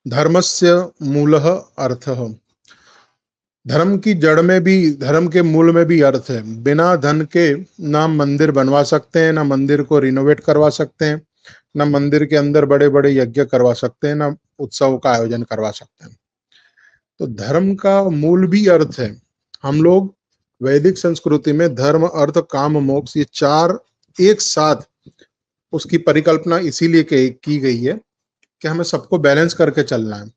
धर्मस्य मूलः अर्थः। धर्म की जड़ में भी, धर्म के मूल में भी अर्थ है। बिना धन के ना मंदिर बनवा सकते हैं, ना मंदिर को रिनोवेट करवा सकते हैं, ना मंदिर के अंदर बड़े बड़े यज्ञ करवा सकते हैं, ना उत्सव का आयोजन करवा सकते हैं। तो धर्म का मूल भी अर्थ है। हम लोग वैदिक संस्कृति में धर्म, अर्थ, काम, मोक्ष, ये चार एक साथ, उसकी परिकल्पना इसीलिए की गई है कि हमें सबको बैलेंस करके चलना है।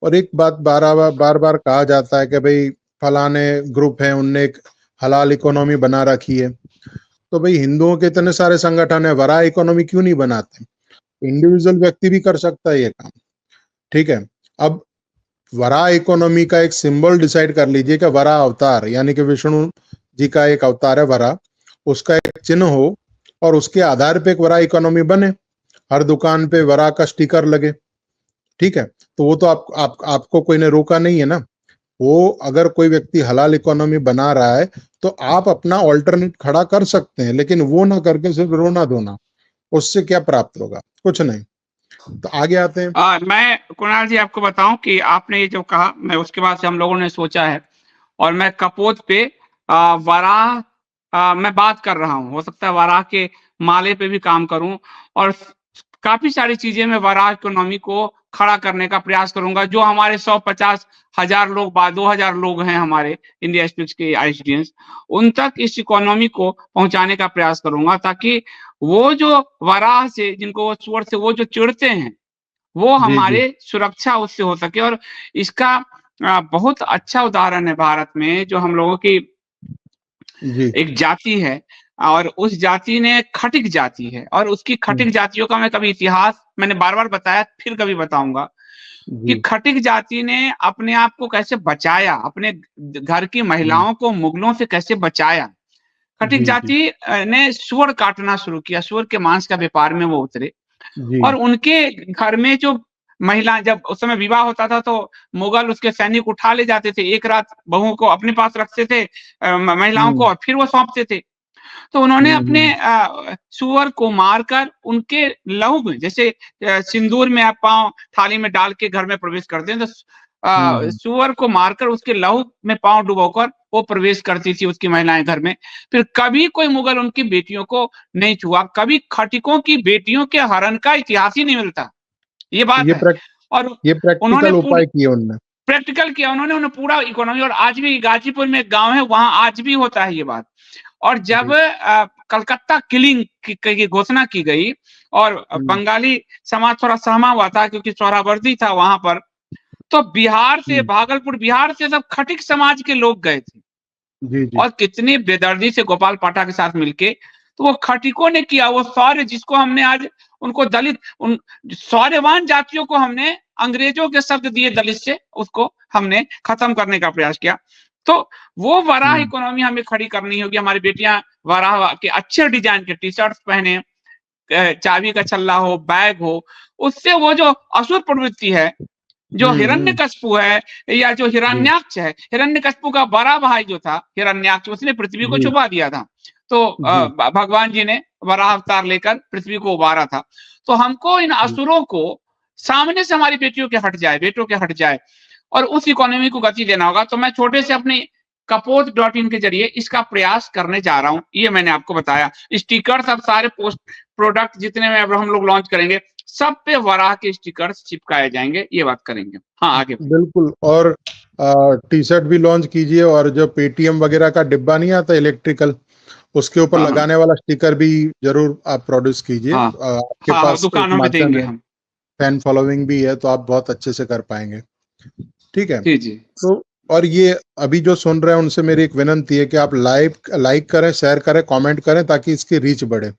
और एक बात बार बार कहा जाता है कि भाई फलाने ग्रुप है, उनने एक हलाल इकोनॉमी बना रखी है। तो भाई हिंदुओं के इतने सारे संगठन है, वरा इकोनॉमी क्यों नहीं बनाते? इंडिविजुअल व्यक्ति भी कर सकता है ये काम, ठीक है। अब वरा इकोनॉमी का एक सिंबल डिसाइड कर लीजिए कि वरा अवतार, यानी कि विष्णु जी का एक अवतार है वरा, उसका एक चिन्ह हो और उसके आधार पे एक वरा इकोनॉमी बने, हर दुकान पे वरा का स्टिकर लगे, ठीक है। तो वो तो आपको कोई ने रोका नहीं है ना। वो अगर कोई व्यक्ति हलाल इकोनॉमी बना रहा है तो आप अपना ऑल्टरनेट खड़ा कर सकते हैं, लेकिन वो ना करके सिर्फ रोना धोना, उससे क्या प्राप्त होगा? कुछ नहीं। तो आगे आते हैं। मैं कुणाल जी आपको बताऊं कि आपने ये जो कहा, मैं उसके बाद से हम लोगों ने सोचा है, और मैं कपोत पे वराह मैं बात कर रहा हूँ। हो सकता है वराह के माले पे भी काम करूं, और काफी सारी चीजें मैं वराह इकोनॉमी को खड़ा करने का प्रयास करूंगा। जो हमारे 150,000 लोग, 2000 लोग हैं हमारे इंडिया स्पीक्स के आईएसडीएंस, उन तक इस इकोनॉमी को पहुंचाने का प्रयास करूंगा, ताकि वो जो वराह से, जिनको वो सुअर से वो जो चिढ़ते हैं, वो जी जी हमारे सुरक्षा उससे हो सके। और इसका बहुत अच्छा उदाहरण है भारत में, जो हम लोगों की जी एक जाति है, और उस जाति ने खटिक जाति है, और उसकी खटिक जातियों का मैं कभी इतिहास मैंने बार बार बताया, फिर कभी बताऊंगा कि जी खटिक जाति ने अपने आप को कैसे बचाया, अपने घर की महिलाओं को मुगलों से कैसे बचाया। खटिक जी जी जाति ने सूअर काटना शुरू किया, सूअर के मांस का व्यापार में वो उतरे, जी और उनके घर में जो महिला, जब उस समय विवाह होता था तो मुगल उसके सैनिक उठा ले जाते थे, एक रात बहुओं को अपने पास रखते थे, महिलाओं को, हम्म और फिर वो सौंपते थे। तो उन्होंने अपने हम्म सूअर को मारकर उनके लहू में, जैसे सिंदूर में आप पांव थाली में डाल के घर में प्रवेश करते हैं, तो हम्म सूअर को मारकर उसके लहू में पांव डुबोकर वो प्रवेश करती थी उसकी महिलाएं घर में। फिर कभी कोई मुगल उनकी बेटियों को नहीं छुआ, कभी खटिकों की बेटियों के हरण का इतिहास ही नहीं मिलता, ये बात ये है। और ये उन्होंने प्रैक्टिकल उपाय किए उनने। प्रैक्टिकल किया, उन्होंने पूरा इकोनॉमी। और आज भी गाजीपुर में एक गांव है, वहां आज भी होता है ये बात। और जब जी कलकत्ता किलिंग की घोषणा की गई, और हम्म बंगाली समाज थोड़ा सहमा हुआ था क्योंकि सोहरावर्दी था वहां पर, तो बिहार से, हम्म, भागलपुर बिहार से सब खटिक समाज के लोग गए थे, जी जी और कितनी बेदर्दी से गोपाल पाठा के साथ मिलके, तो वो खटिकों ने किया वो शौर्य, जिसको हमने आज उनको दलित, उन शौर्यवान जातियों को हमने अंग्रेजों के शब्द दिए दलित से, उसको हमने खत्म करने का प्रयास किया। तो वो वराह हम्म इकोनॉमी हमें खड़ी करनी होगी। हमारी बेटियां वराह के अच्छे डिजाइन के टी शर्ट पहने, चाबी का छल्ला हो, बैग हो, उससे वो जो असुर प्रवृत्ति है, जो हम्म, हिरण्यकश्यपु है, या जो जी हिरण्याक्ष है, हिरण्यकश्यपु का बड़ा भाई जो था हिरण्याक्ष, उसने पृथ्वी को जी छुपा दिया था। तो जी भगवान जी ने वराह अवतार लेकर पृथ्वी को उबारा था। तो हमको इन जी असुरों को सामने से हमारी बेटियों के हट जाए, बेटों के हट जाए, और उस इकोनॉमी को गति देना होगा। तो मैं छोटे से अपने कपोत.in के जरिए इसका प्रयास करने जा रहा हूं, ये मैंने आपको बताया। स्टिकर सब सारे पोस्ट प्रोडक्ट जितने में अब हम लोग लॉन्च करेंगे, सब पे वराह के स्टिकर्स चिपकाए जाएंगे, ये बात करेंगे। हाँ, आगे बढ़िए। बिल्कुल। और टी शर्ट भी लॉन्च कीजिए, और जो पेटीएम वगैरह का डिब्बा नहीं आता इलेक्ट्रिकल, उसके ऊपर हाँ, हाँ, लगाने वाला स्टिकर भी जरूर आप प्रोड्यूस कीजिए। हाँ, आपके हाँ, हाँ, पास एक दुकानों में माध्यम देंगे है, हम। फैन फॉलोइंग भी है, तो आप बहुत अच्छे से कर पाएंगे, ठीक है। जी, जी। तो और ये अभी जो सुन रहे हैं उनसे मेरी एक विनती है कि आप लाइक करें, शेयर करें, कमेंट करें, ताकि इसकी रीच बढ़े।